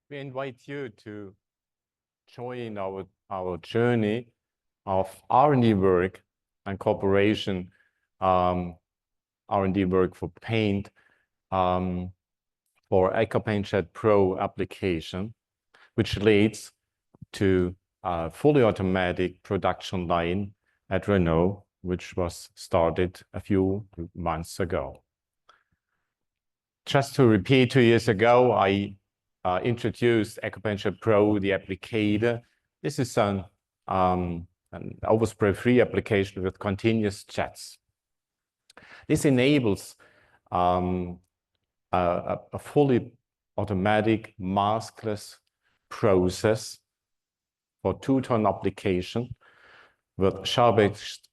we invite you to join our journey of R&D work and cooperation, R&D work for paint, for EcoPaintJet Pro application, which leads to a fully automatic production line at Renault, which was started a few months ago. Just to repeat, 2 years ago, I introduced EcoPaintJet Pro, the applicator. This is an overspray-free application with continuous jets. This enables a fully automatic maskless process for two-tone application with sharp-edged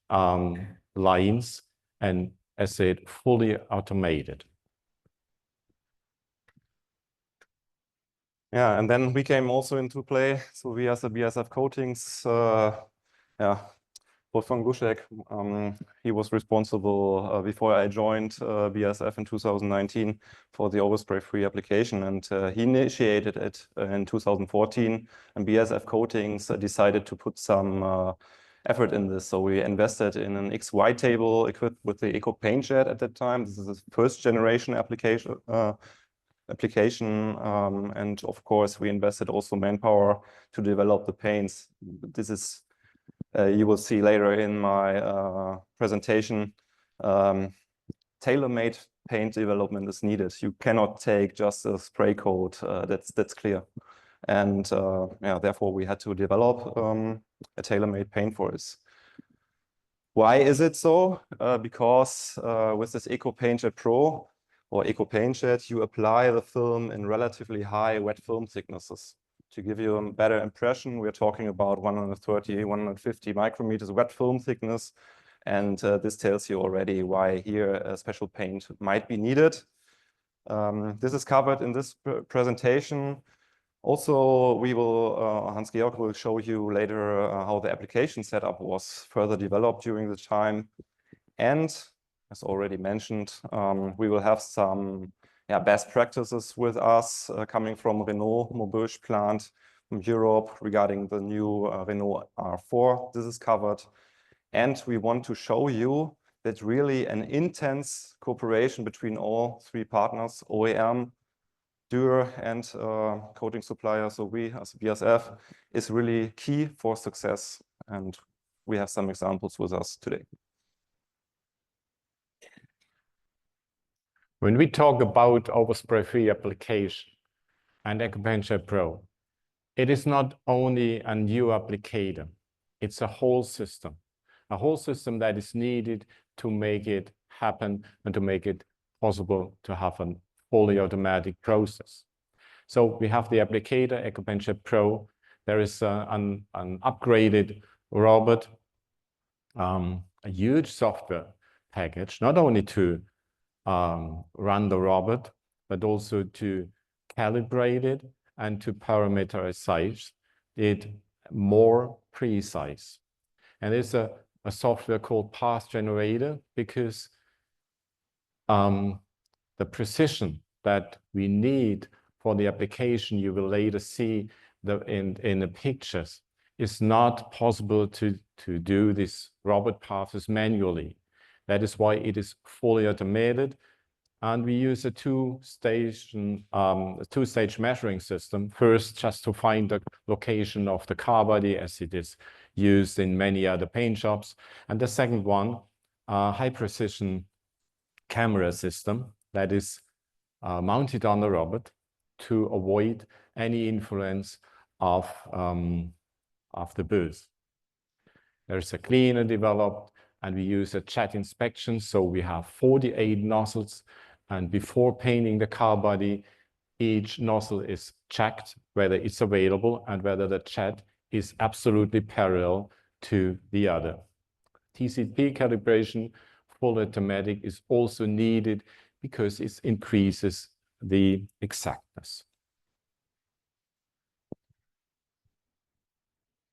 lines and, as said, fully automated. Yeah, and then we came also into play. So we as a BASF Coatings, Wolfgang Guschek, he was responsible before I joined BASF in 2019 for the overspray-free application, and he initiated it in 2014. And BASF Coatings decided to put some effort in this. So we invested in an XY table equipped with the EcoPaintJet at that time. This is the first generation application. And of course, we invested also manpower to develop the paints. This is you will see later in my presentation, tailor-made paint development is needed. You cannot take just a spray coat, that's clear. And yeah, therefore we had to develop a tailor-made paint for this. Why is it so? Because with this EcoPaintJet Pro or EcoPaintJet, you apply the film in relatively high wet film thicknesses. To give you a better impression, we're talking about 130, 150 micrometers wet film thickness. And this tells you already why here a special paint might be needed. This is covered in this presentation. Also, we will, Hans-Georg will show you later how the application setup was further developed during the time. And as already mentioned, we will have some best practices with us coming from Renault Maubeuge plant from Europe regarding the new Renault R4. This is covered. And we want to show you that really an intense cooperation between all three partners, OEM, Durr, and coating supplier, so we as BASF, is really key for success. And we have some examples with us today. When we talk about overspray-free application and EcoPaintJet Pro, it is not only a new applicator, it's a whole system that is needed to make it happen and to make it possible to have a fully automatic process. So we have the applicator, EcoPaintJet Pro. There is an upgraded robot, a huge software package, not only to run the robot, but also to calibrate it and to parameterize it more precise. And there's a software called Path Generator because the precision that we need for the application you will later see in the pictures is not possible to do this robot paths manually. That is why it is fully automated, and we use a two-stage measuring system. First, just to find the location of the car body, as it is used in many other paint shops, and the second one, high-precision camera system that is mounted on the robot to avoid any influence of the booth. There's a cleaner developed, and we use a jet inspection. So we have 48 nozzles, and before painting the car body, each nozzle is checked whether it's available and whether the jet is absolutely parallel to the other. TCP calibration, full automatic, is also needed because it increases the exactness.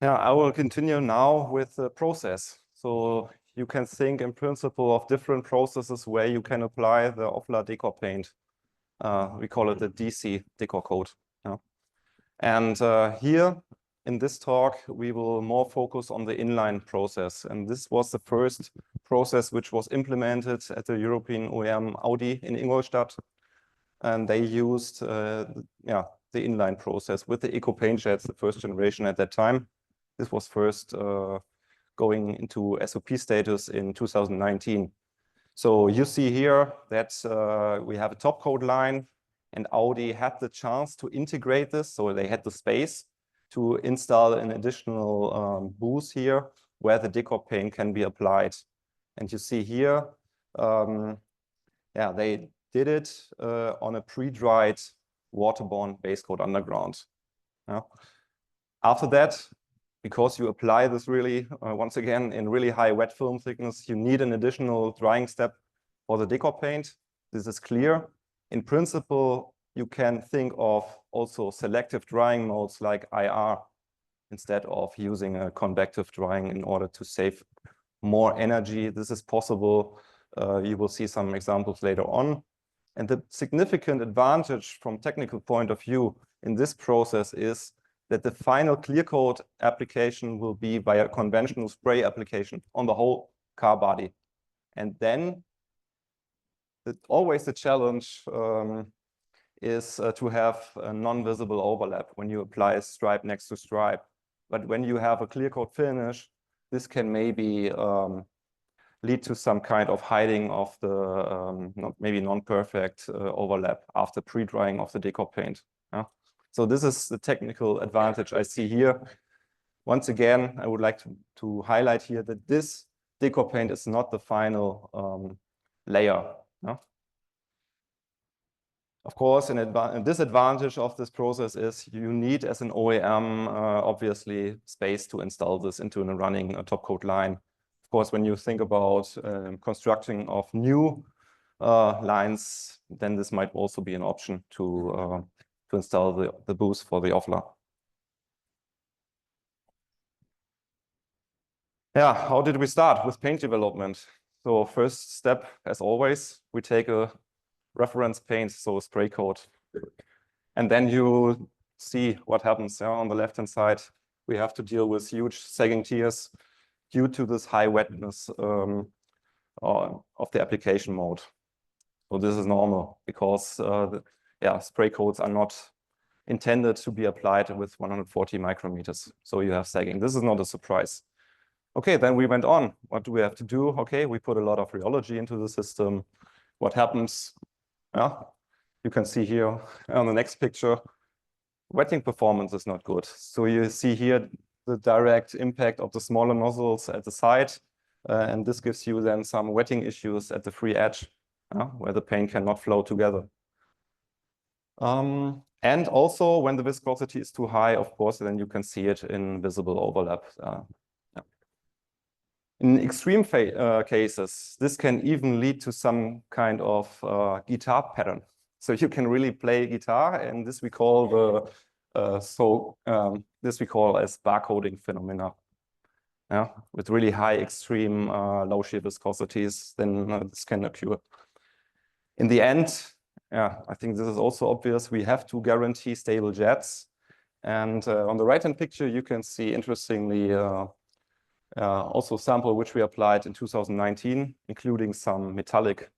Yeah, I will continue now with the process. So you can think in principle of different processes where you can apply the Offler decor paint. We call it the DC decor coat. Yeah. And here in this talk, we will more focus on the inline process. And this was the first process which was implemented at the European OEM Audi in Ingolstadt. And they used the inline process with the EcoPaintJet, the first generation at that time. This was first going into SOP status in 2019. So you see here that we have a top coat line, and Audi had the chance to integrate this. So they had the space to install an additional booth here where the decor paint can be applied. And you see here, they did it on a pre-dried waterborne base coat underground. After that, because you apply this really, once again, in really high wet film thickness, you need an additional drying step for the decor paint. This is clear. In principle, you can think of also selective drying modes like IR instead of using a convective drying in order to save more energy. This is possible. You will see some examples later on. And the significant advantage from technical point of view in this process is that the final clear coat application will be via conventional spray application on the whole car body. And then always the challenge is to have a non-visible overlap when you apply a stripe next to stripe. But when you have a clear coat finish, this can maybe lead to some kind of hiding of the maybe non-perfect overlap after pre-drying of the decor paint. So this is the technical advantage I see here. Once again, I would like to highlight here that this decor paint is not the final layer. Of course, a disadvantage of this process is you need, as an OEM, obviously space to install this into a running top coat line. Of course, when you think about constructing of new lines, then this might also be an option to install the booth for the offler. Yeah, how did we start with paint development? So first step, as always, we take a reference paint, so a spray coat. And then you see what happens. On the left-hand side, we have to deal with huge sagging tears due to this high wetness of the application mode. So this is normal because spray coats are not intended to be applied with 140 micrometers. So you have sagging. This is not a surprise. Okay, then we went on. What do we have to do? Okay, we put a lot of rheology into the system. What happens? You can see here on the next picture, wetting performance is not good. So you see here the direct impact of the smaller nozzles at the side. And this gives you then some wetting issues at the free edge where the paint cannot flow together. And also when the viscosity is too high, of course, then you can see it in visible overlap. In extreme cases, this can even lead to some kind of guitar pattern. So you can really play guitar, and this we call this we call as barcoding phenomena. With really high extreme low shear viscosities, then this can occur. In the end, I think this is also obvious. We have to guarantee stable jets. And on the right-hand picture, you can see, interestingly, also a sample which we applied in 2019, including some metallic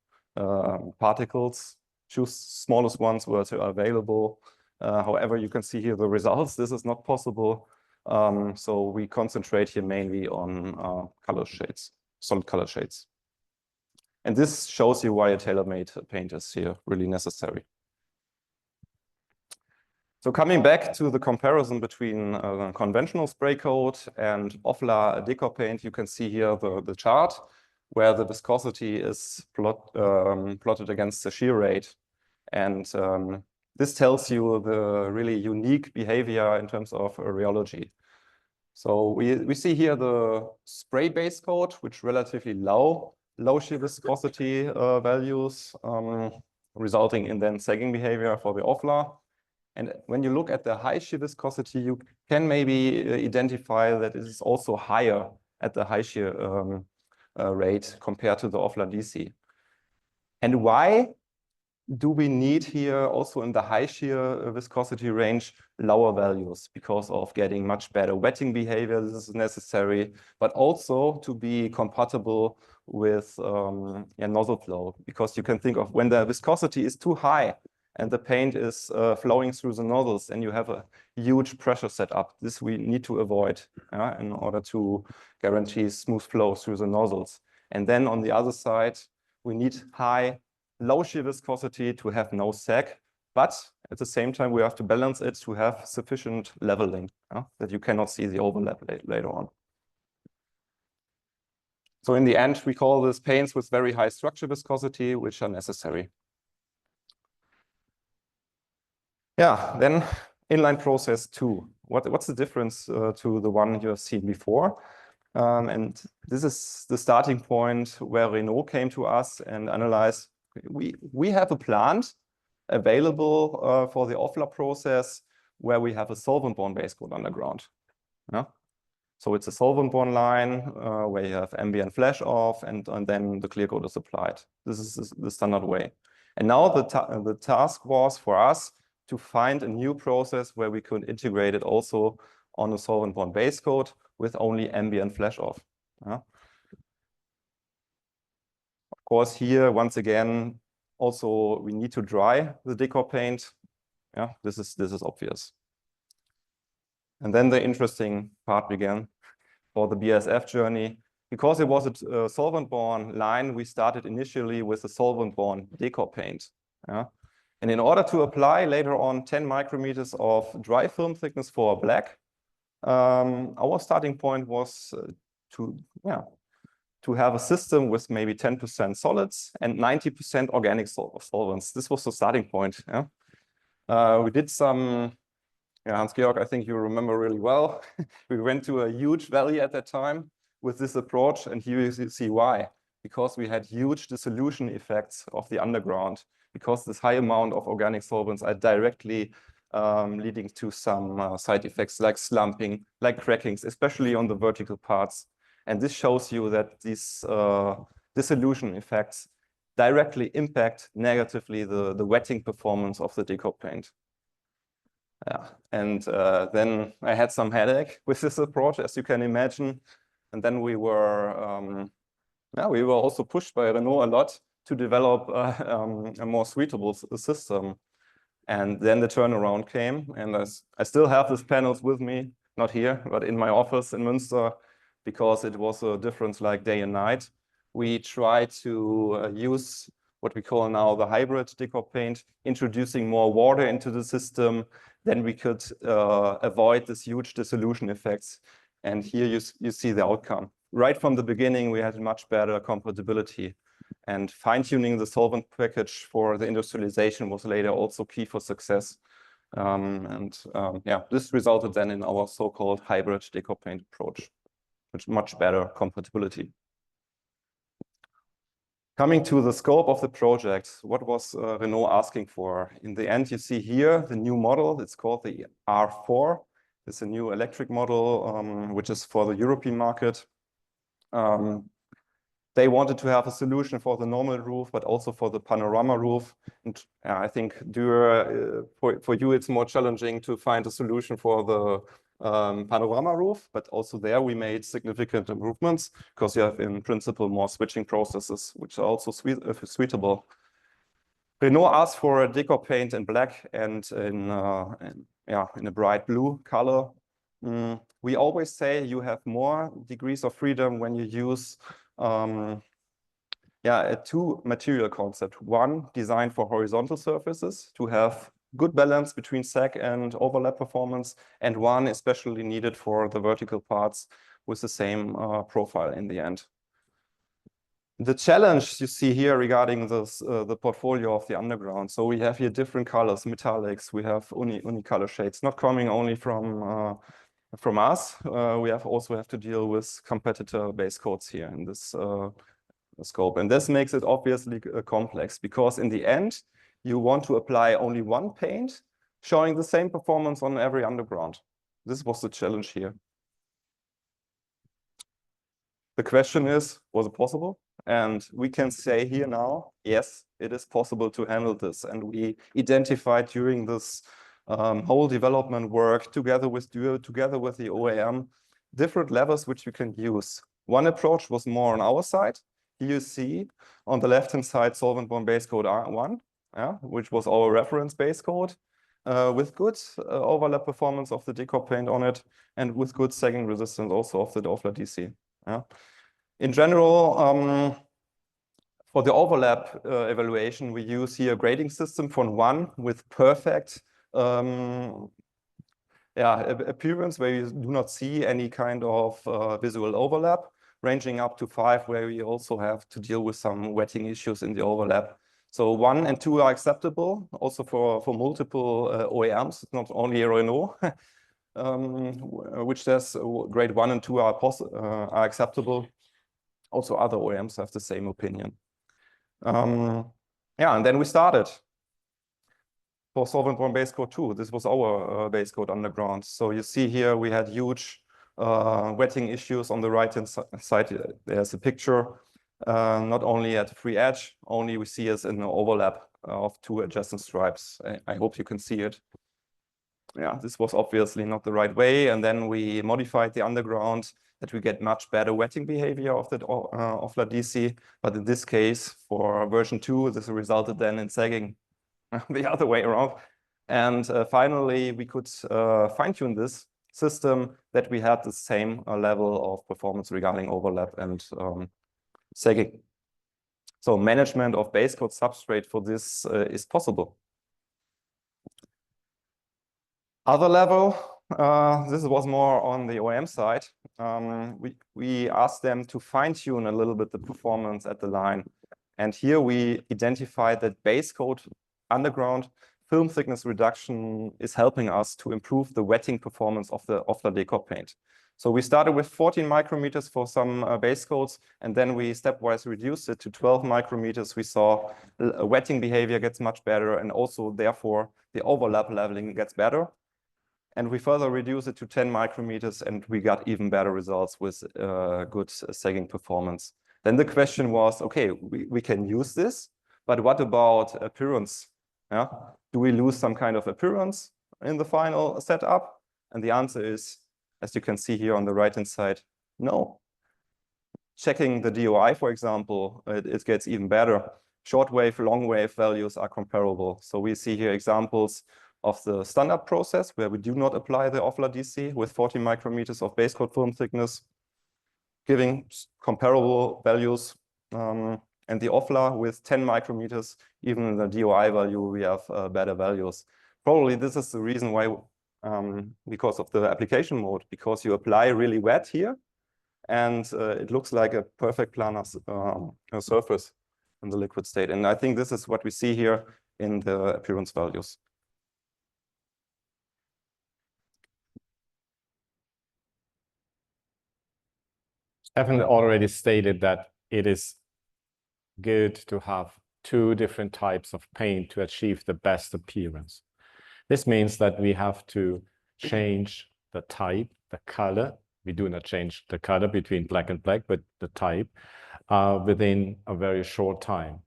particles. Two smallest ones were available. However, you can see here the results. This is not possible. So we concentrate here mainly on color shades, solid color shades. And this shows you why a tailor-made paint is here really necessary. So coming back to the comparison between conventional spray coat and Offler decor paint, you can see here the chart where the viscosity is plotted against the shear rate. And this tells you the really unique behavior in terms of rheology. So we see here the spray base coat, which relatively low shear viscosity values, resulting in then sagging behavior for the Offler. And when you look at the high shear viscosity, you can maybe identify that it is also higher at the high shear rate compared to the Offler DC. And why? do we need here also in the high shear viscosity range lower values because of getting much better wetting behavior? This is necessary, but also to be compatible with nozzle flow, because you can think of when the viscosity is too high and the paint is flowing through the nozzles and you have a huge pressure set up. This we need to avoid in order to guarantee smooth flow through the nozzles. And then on the other side, we need low shear viscosity to have no sag, but at the same time, we have to balance it to have sufficient leveling that you cannot see the overlap later on. So in the end, we call this paints with very high structure viscosity, which are necessary. Yeah, then inline process 2. What's the difference to the one you have seen before? And this is the starting point where Renault came to us and analyzed, we have a plant available for the offler process where we have a solvent-borne base coat underground. So it's a solvent-borne line where you have ambient flash off and then the clear coat is applied. This is the standard way. And now the task was for us to find a new process where we could integrate it also on a solvent-borne base coat with only ambient flash off. Of course, here, once again, also we need to dry the decor paint. This is obvious. And then the interesting part began for the BASF journey. Because it was a solvent-borne line, we started initially with a solvent-borne decor paint. And in order to apply later on 10 micrometers of dry film thickness for black, our starting point was to have a system with maybe 10% solids and 90% organic solvents. This was the starting point. We did some, Hans-Georg, I think you remember really well. We went to a huge valley at that time with this approach, and here you see why. Because we had huge dissolution effects of the underground, because this high amount of organic solvents are directly leading to some side effects like slumping, like crackings, especially on the vertical parts. And this shows you that these dissolution effects directly impact negatively the wetting performance of the decor paint. And then I had some headache with this approach, as you can imagine. And then we were also pushed by Renault a lot to develop a more suitable system. And then the turnaround came, and I still have these panels with me, not here, but in my office in Münster, because it was a difference like day and night. We tried to use what we call now the hybrid decor paint, introducing more water into the system. Then we could avoid this huge dissolution effects. And here you see the outcome. Right from the beginning, we had much better compatibility. And fine-tuning the solvent package for the industrialization was later also key for success. This resulted then in our so-called hybrid decor paint approach, which much better compatibility. Coming to the scope of the project, what was Renault asking for? In the end, you see here the new model. It's called the R4. It's a new electric model, which is for the European market. They wanted to have a solution for the normal roof, but also for the panorama roof. And I think Durr, for you, it's more challenging to find a solution for the panorama roof, but also there we made significant improvements because you have in principle more switching processes, which are also suitable. Renault asked for a decor paint in black and in a bright blue color. We always say you have more degrees of freedom when you use a two material concept. One designed for horizontal surfaces to have good balance between sag and overlap performance, and one especially needed for the vertical parts with the same profile in the end. The challenge you see here regarding this, the portfolio of the underground. So we have here different colors, metallics, we have unicolor shades, not coming only from us. We also have to deal with competitor base coats here in this scope. And this makes it obviously complex because in the end, you want to apply only one paint showing the same performance on every underground. This was the challenge here. The question is, was it possible? And we can say here now, yes, it is possible to handle this. And we identified during this whole development work together with Durr, together with the OEM, different levels which we can use. One approach was more on our side. Here you see on the left-hand side solvent-borne base coat R1, which was our reference base coat, with good overlap performance of the decor paint on it, and with good sagging resistance also of the Doppler DC. In general, for the overlap evaluation, we use here a grading system from 1 with perfect appearance where you do not see any kind of visual overlap, ranging up to 5 where we also have to deal with some wetting issues in the overlap. So 1 and 2 are acceptable also for multiple OEMs, not only Renault, which says grade 1 and 2 are acceptable. Also other OEMs have the same opinion. And then we started. For solvent-borne base coat 2, this was our base coat underground. So you see here we had huge wetting issues on the right-hand side. There's a picture, not only at the free edge, only we see us in the overlap of 2 adjacent stripes. I hope you can see it. Yeah, this was obviously not the right way. And then we modified the underground that we get much better wetting behavior of the Doppler DC. But in this case, for version 2, this resulted then in sagging the other way around. And finally, we could fine-tune this system that we had the same level of performance regarding overlap and sagging. So management of base coat substrate for this is possible. Other level, this was more on the OEM side. We asked them to fine-tune a little bit the performance at the line. And here we identified that base coat underground film thickness reduction is helping us to improve the wetting performance of the decor paint. So we started with 14 micrometers for some base coats, and then we stepwise reduced it to 12 micrometers. We saw wetting behavior gets much better, and also therefore the overlap leveling gets better. And we further reduced it to 10 micrometers, and we got even better results with good sagging performance. Then the question was, okay, we can use this, but what about appearance? Do we lose some kind of appearance in the final setup? And the answer is, as you can see here on the right-hand side, no. Checking the DOI, for example, it gets even better. Short wave, long wave values are comparable. So we see here examples of the standard process where we do not apply the Doppler DC with 40 micrometers of base coat film thickness, giving comparable values. And the Doppler with 10 micrometers, even in the DOI value, we have better values. Probably this is the reason why, because of the application mode, because you apply really wet here, and it looks like a perfect planar surface in the liquid state. And I think this is what we see here in the appearance values. Steffen already stated that it is good to have 2 different types of paint to achieve the best appearance. This means that we have to change the type, the color. We do not change the color between black and black, but the type within a very short time.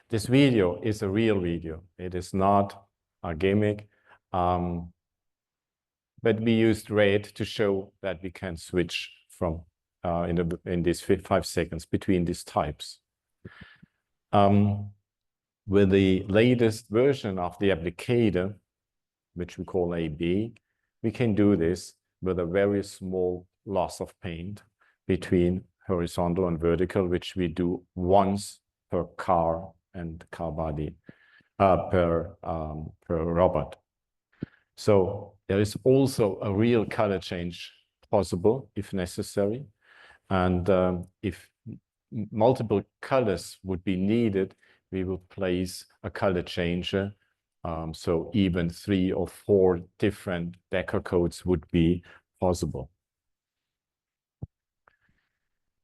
This video is a real video. It is not a gimmick. But we used red to show that we can switch from in these 5 seconds between these types. With the latest version of the applicator, which we call AB, we can do this with a very small loss of paint between horizontal and vertical, which we do once per car and car body per robot. So there is also a real color change possible if necessary. And if multiple colors would be needed, we will place a color changer. So even 3 or 4 different decor coats would be possible.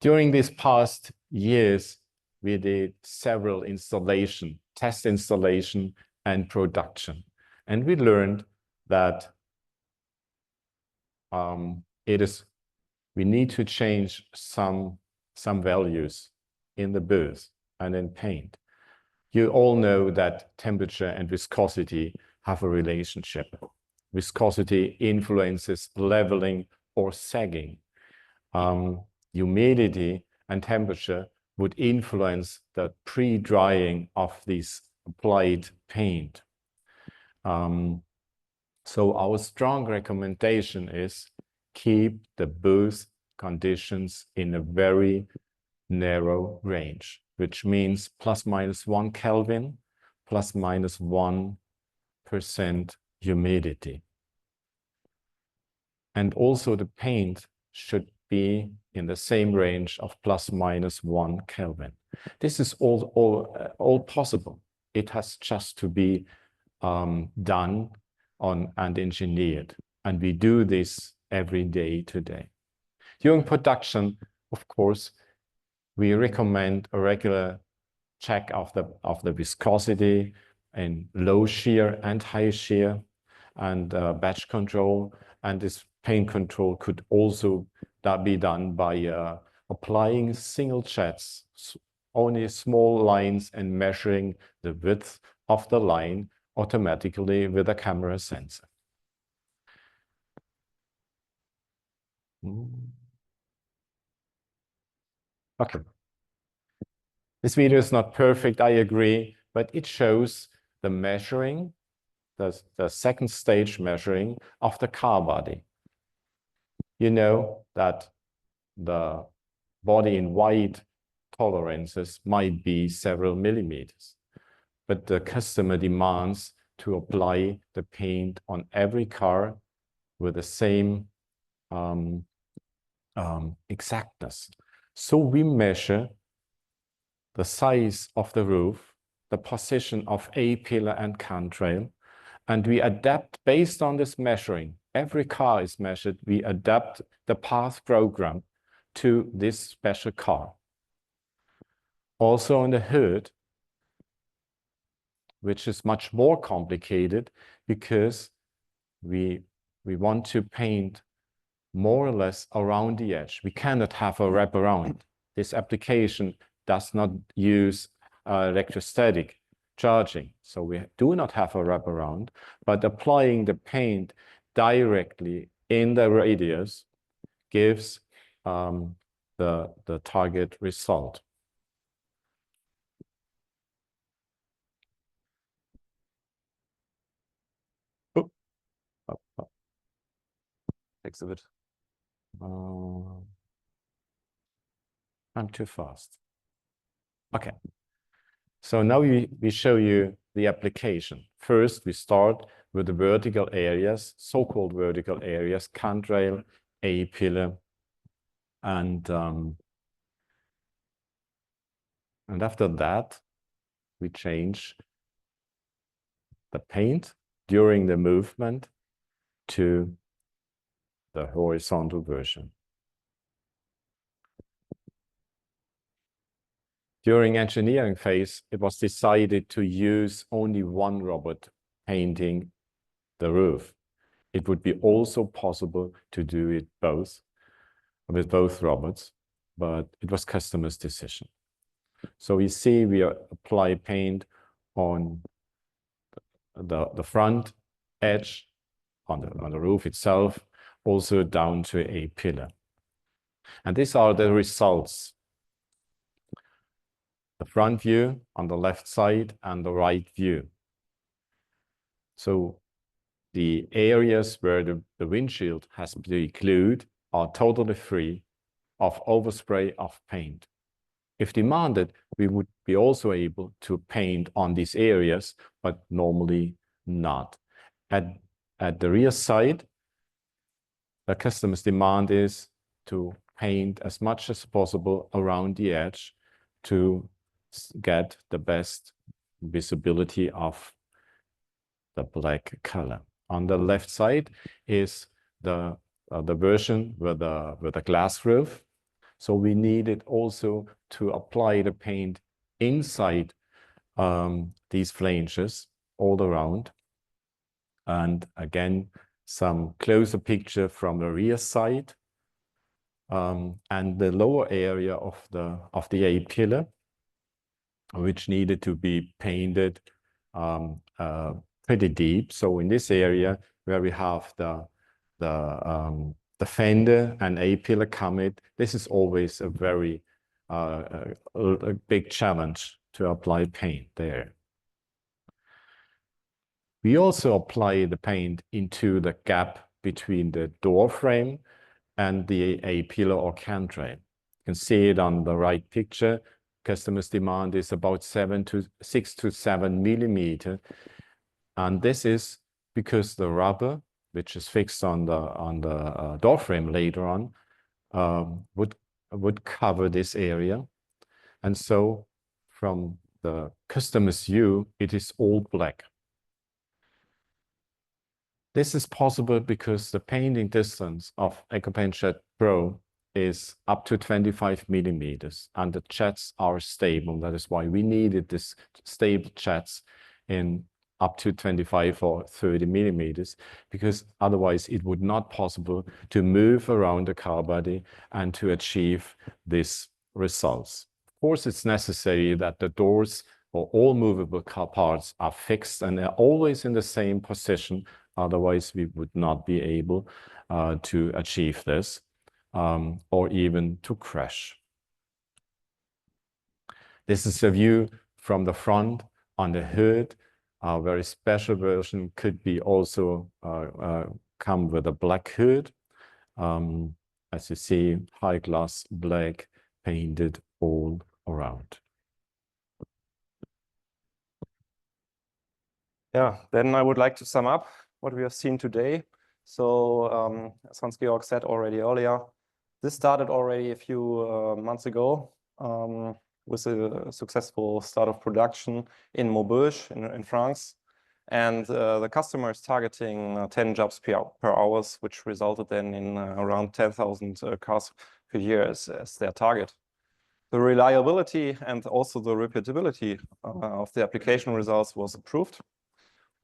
During these past years, we did several test installation and production. And we learned that we need to change some values in the booth and in paint. You all know that temperature and viscosity have a relationship. Viscosity influences leveling or sagging. Humidity and temperature would influence the pre-drying of this applied paint. So our strong recommendation is keep the both conditions in a very narrow range, which means ±1 Kelvin, ±1% humidity. And also the paint should be in the same range of ±1 Kelvin. This is all possible. It has just to be done on and engineered. And we do this every day today. During production, of course, we recommend a regular check of the viscosity in low shear and high shear, and batch control. And this paint control could also be done by applying single jets, only small lines, and measuring the width of the line automatically with a camera sensor. Okay. This video is not perfect, I agree, but it shows the measuring, the second stage measuring of the car body. You know that the body in white tolerances might be several millimeters, but the customer demands to apply the paint on every car with the same exactness. So we measure the size of the roof, the position of A-pillar and contrail, and we adapt based on this measuring. Every car is measured. We adapt the path program to this special car. Also on the hood, which is much more complicated because we want to paint more or less around the edge. We cannot have a wraparound. This application does not use electrostatic charging, so we do not have a wraparound, but applying the paint directly in the radius gives the target result. Takes a bit. I'm too fast. Okay. So now we show you the application. First, we start with the vertical areas, so-called vertical areas, contrail, A-pillar, and after that, we change the paint during the movement to the horizontal version. During engineering phase, it was decided to use only one robot painting the roof. It would be also possible to do it both with both robots, but it was customer's decision. So you see, we apply paint on the front edge, on the roof itself, also down to a pillar. And these are the results. The front view on the left side and the right view. So the areas where the windshield has been glued are totally free of overspray of paint. If demanded, we would be also able to paint on these areas, but normally not. At the rear side, the customer's demand is to paint as much as possible around the edge to get the best visibility of the black color. On the left side is the version with the glass roof. So we needed also to apply the paint inside these flanges all around. And again, some closer picture from the rear side and the lower area of the A-pillar. which needed to be painted pretty deep. So in this area where we have the fender and A-pillar commit, this is always a very a big challenge to apply paint there. We also apply the paint into the gap between the door frame and the A-pillar or cantrail. You can see it on the right picture. Customer's demand is about 6 to 7 millimeter. And this is because the rubber, which is fixed on the door frame later on, would cover this area. And so from the customer's view, it is all black. This is possible because the painting distance of EcoPaintJet Pro is up to 25 millimeters, and the jets are stable. That is why we needed this stable jets in up to 25 or 30 millimeters, because otherwise it would not possible to move around the car body and to achieve these results. Of course, it's necessary that the doors or all movable car parts are fixed and they're always in the same position. Otherwise, we would not be able to achieve this or even to crash. This is a view from the front on the hood. A very special version could be also come with a black hood. As you see, high gloss black painted all around. Yeah, then I would like to sum up what we have seen today. So as Hans-Georg said already earlier, this started already a few months ago with a successful start of production in Maubeuge in France. And the customer is targeting 10 jobs per hour, which resulted then in around 10,000 cars per year as their target. The reliability and also the repeatability of the application results was improved.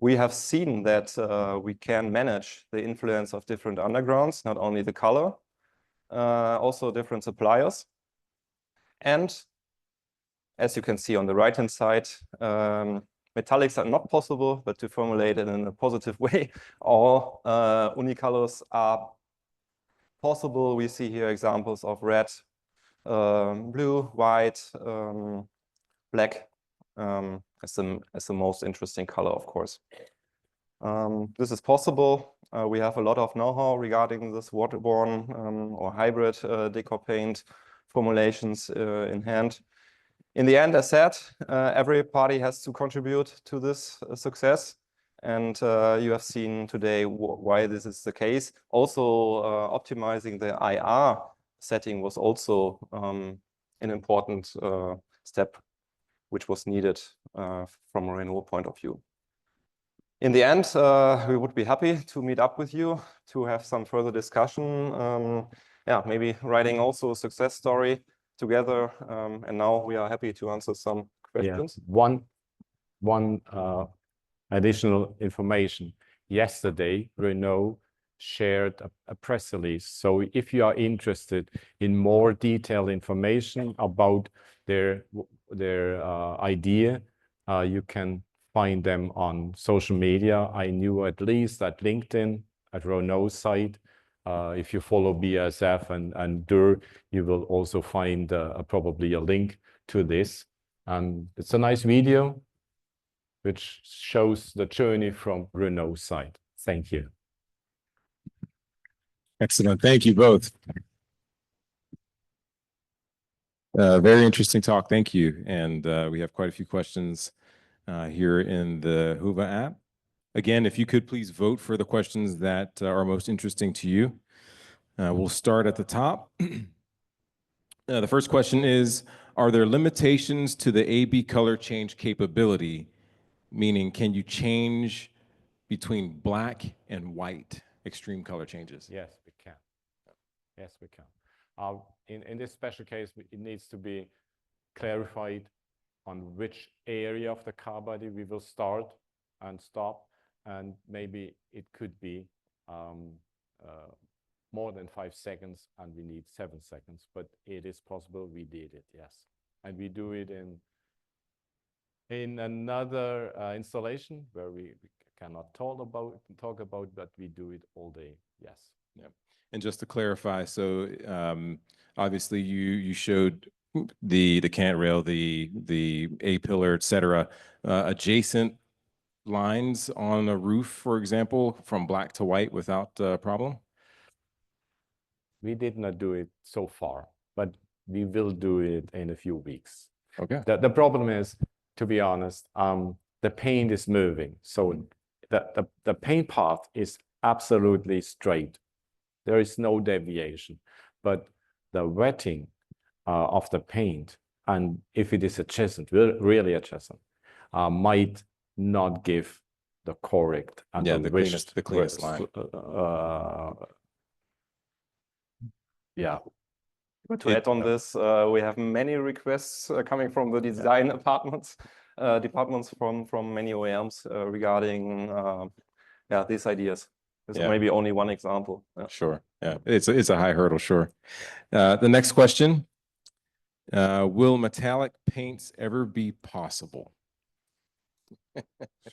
We have seen that we can manage the influence of different undergrounds, not only the color, also different suppliers. And as you can see on the right-hand side, metallics are not possible, but to formulate it in a positive way, all unicolors are possible. We see here examples of red, blue, white, black as the most interesting color, of course. This is possible. We have a lot of know-how regarding this waterborne or hybrid decor paint formulations in hand. In the end, as said, every party has to contribute to this success. And you have seen today why this is the case. Also, optimizing the IR setting was also an important step which was needed from a renewal point of view. In the end, we would be happy to meet up with you to have some further discussion. Yeah, maybe writing also a success story together. And now we are happy to answer some questions. Yeah. One additional information. Yesterday, Renault shared a press release. So if you are interested in more detailed information about their idea, you can find them on social media. I knew at least at LinkedIn, at Renault's site. If you follow BASF and Durr, you will also find probably a link to this. And it's a nice video which shows the journey from Renault's side. Thank you. Excellent. Thank you both. Very interesting talk. Thank you. And we have quite a few questions here in the Whova app. Again, if you could please vote for the questions that are most interesting to you. We'll start at the top. The first question is, are there limitations to the AB color change capability? Meaning, can you change between black and white extreme color changes? Yes, we can. Yes, we can. In this special case, it needs to be clarified on which area of the car body we will start and stop. And maybe it could be more than 5 seconds and we need 7 seconds, but it is possible. We did it, yes. And we do it in in another installation where we cannot talk about, but we do it all day. Yes. Yeah. And just to clarify, so obviously you showed the cant rail, the A pillar, etc. Adjacent lines on a roof, for example, from black to white without problem? We did not do it so far, but we will do it in a few weeks. Okay. The problem is, to be honest, the paint is moving. So the paint path is absolutely straight. There is no deviation, but the wetting of the paint, and if it is adjacent, really adjacent, might not give the correct and the cleanest line. Yeah. To add on this, we have many requests coming from the design departments from many OEMs regarding these ideas. This is maybe only one example. Sure. Yeah, it's a high hurdle. Sure. The next question: will metallic paints ever be possible?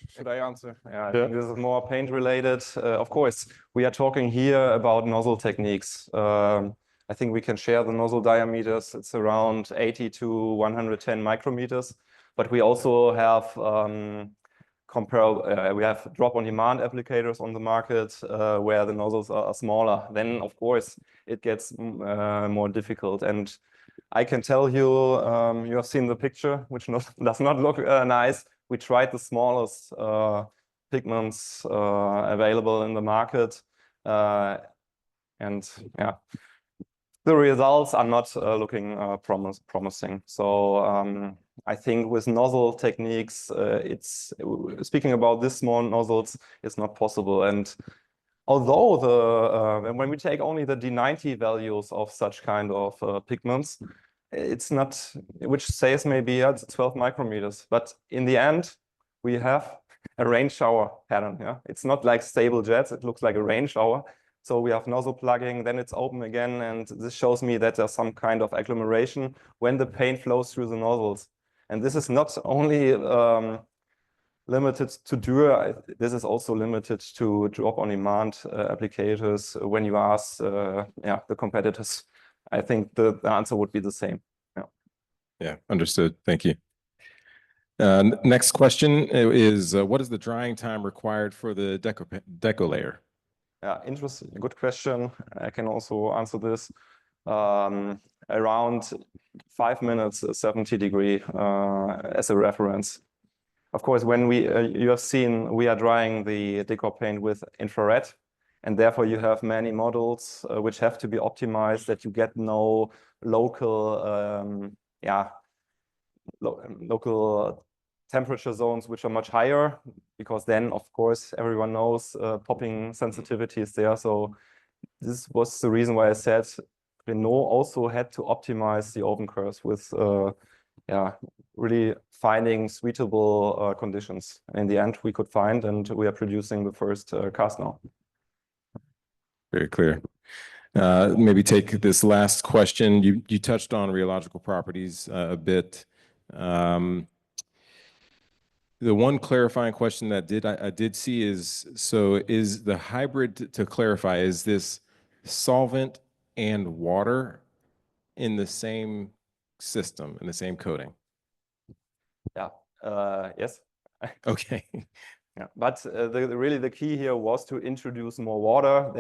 Should I answer? Yeah, I think this is more paint related. Of course, we are talking here about nozzle techniques. I think we can share the nozzle diameters. It's around 80 to 110 micrometers. But we also have we have drop-on-demand applicators on the market where the nozzles are smaller. Then, of course, it gets more difficult. And I can tell you, you have seen the picture, which does not look nice. We tried the smallest pigments available in the market. And yeah, the results are not looking promising. So I think with nozzle techniques, speaking about this small nozzles, it's not possible. And although when we take only the D90 values of such kind of pigments, it's not, which says maybe it's 12 micrometers, but in the end, we have a rain shower pattern. Yeah, it's not like stable jets. It looks like a rain shower. So we have nozzle plugging, then it's open again, and this shows me that there's some kind of agglomeration when the paint flows through the nozzles. And this is not only limited to Durr, this is also limited to drop-on-demand applicators. When you ask the competitors, I think the answer would be the same. Yeah, understood. Thank you. Next question is, what is the drying time required for the deco layer? Yeah, interesting. Good question. I can also answer this. Around 5 minutes, 70 degrees as a reference. Of course, when you have seen, we are drying the decor paint with infrared, and therefore you have many models which have to be optimized that you get no local, local temperature zones which are much higher, because then, of course, everyone knows popping sensitivity is there. So this was the reason why I said Renault also had to optimize the open curves with really finding suitable conditions. In the end, we could find, and we are producing the first cars now. Very clear. Maybe take this last question. You touched on rheological properties a bit. The one clarifying question that I did see is, so is the hybrid, to clarify, is this solvent and water in the same system, in the same coating? Yeah, yes. Okay. Yeah, but really the key here was to introduce more water.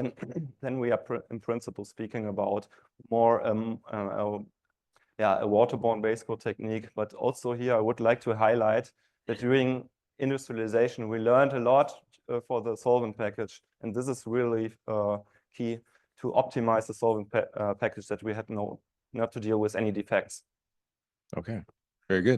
Then we are in principle speaking about more a waterborne base coat technique. But also here I would like to highlight that during industrialization we learned a lot for the solvent package, and this is really key to optimize the solvent package, that we had not to deal with any defects. Okay, very good.